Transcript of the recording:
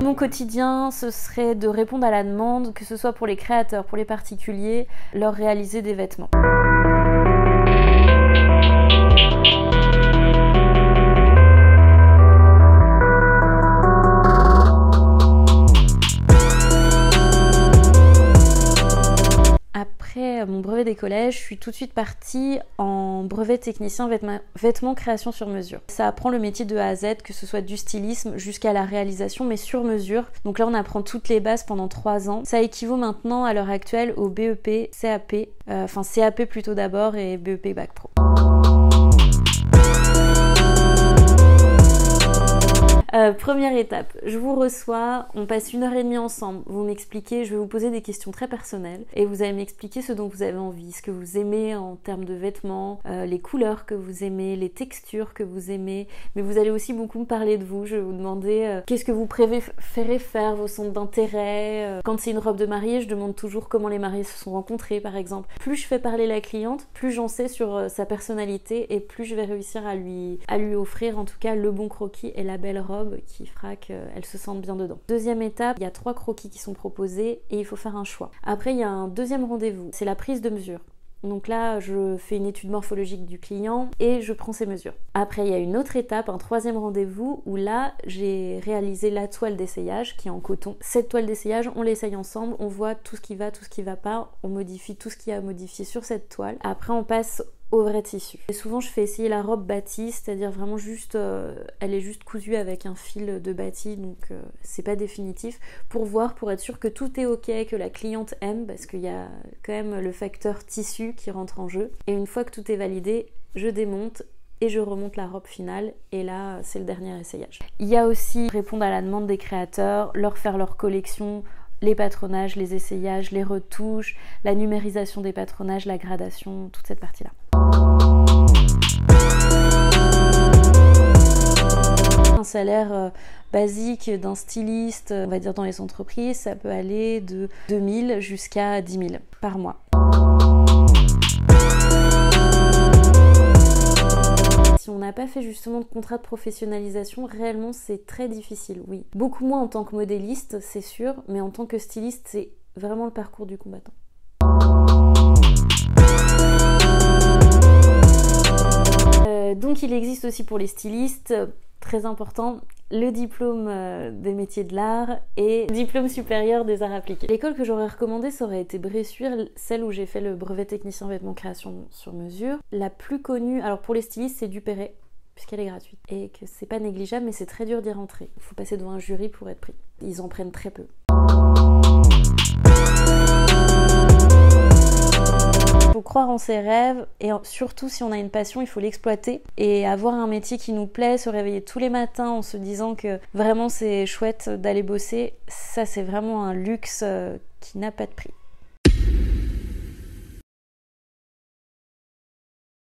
Mon quotidien, ce serait de répondre à la demande, que ce soit pour les créateurs, pour les particuliers, leur réaliser des vêtements. Après mon brevet des collèges, je suis tout de suite partie en brevet technicien vêtements création sur mesure. Ça apprend le métier de A à Z, que ce soit du stylisme jusqu'à la réalisation, mais sur mesure. Donc là, on apprend toutes les bases pendant 3 ans. Ça équivaut maintenant à l'heure actuelle au BEP, CAP, CAP plutôt d'abord et BEP Bac Pro. Première étape, je vous reçois, on passe 1h30 ensemble, vous m'expliquez, je vais vous poser des questions très personnelles et vous allez m'expliquer ce dont vous avez envie, ce que vous aimez en termes de vêtements, les couleurs que vous aimez, les textures que vous aimez, mais vous allez aussi beaucoup me parler de vous, je vais vous demander qu'est-ce que vous préférez faire, vos centres d'intérêt. Quand c'est une robe de mariée, je demande toujours comment les mariés se sont rencontrés par exemple. Plus je fais parler la cliente, plus j'en sais sur sa personnalité et plus je vais réussir à lui offrir en tout cas le bon croquis et la belle robe qui fera qu'elle se sente bien dedans. Deuxième étape, il y a 3 croquis qui sont proposés et il faut faire un choix. Après, il y a un deuxième rendez-vous, c'est la prise de mesure. Donc là, je fais une étude morphologique du client et je prends ses mesures. Après, il y a une autre étape, un 3e rendez-vous où là, j'ai réalisé la toile d'essayage qui est en coton. Cette toile d'essayage, on l'essaye ensemble, on voit tout ce qui va, tout ce qui va pas, on modifie tout ce qu'il y a à modifier sur cette toile. Après, on passe au vrai tissu. Et souvent je fais essayer la robe bâtie, c'est-à-dire vraiment juste, elle est juste cousue avec un fil de bâti, donc c'est pas définitif, pour voir, pour être sûr que tout est ok, que la cliente aime, parce qu'il y a quand même le facteur tissu qui rentre en jeu. Et une fois que tout est validé, je démonte et je remonte la robe finale et là c'est le dernier essayage. Il y a aussi répondre à la demande des créateurs, leur faire leur collection, les patronages, les essayages, les retouches, la numérisation des patronages, la gradation, toute cette partie-là. Un salaire basique d'un styliste, on va dire dans les entreprises, ça peut aller de 2 000 jusqu'à 10 000 par mois. Si on n'a pas fait justement de contrat de professionnalisation, réellement c'est très difficile, oui. Beaucoup moins en tant que modéliste, c'est sûr, mais en tant que styliste, c'est vraiment le parcours du combattant. Donc il existe aussi pour les stylistes, très important, le diplôme des métiers de l'art et le diplôme supérieur des arts appliqués. L'école que j'aurais recommandée, ça aurait été Bressuire, celle où j'ai fait le brevet technicien vêtements création sur mesure. La plus connue, alors pour les stylistes, c'est Duperré, puisqu'elle est gratuite. Et que c'est pas négligeable, mais c'est très dur d'y rentrer. Il faut passer devant un jury pour être pris. Ils en prennent très peu. Il faut croire en ses rêves et surtout si on a une passion, il faut l'exploiter et avoir un métier qui nous plaît, se réveiller tous les matins en se disant que vraiment c'est chouette d'aller bosser, ça c'est vraiment un luxe qui n'a pas de prix.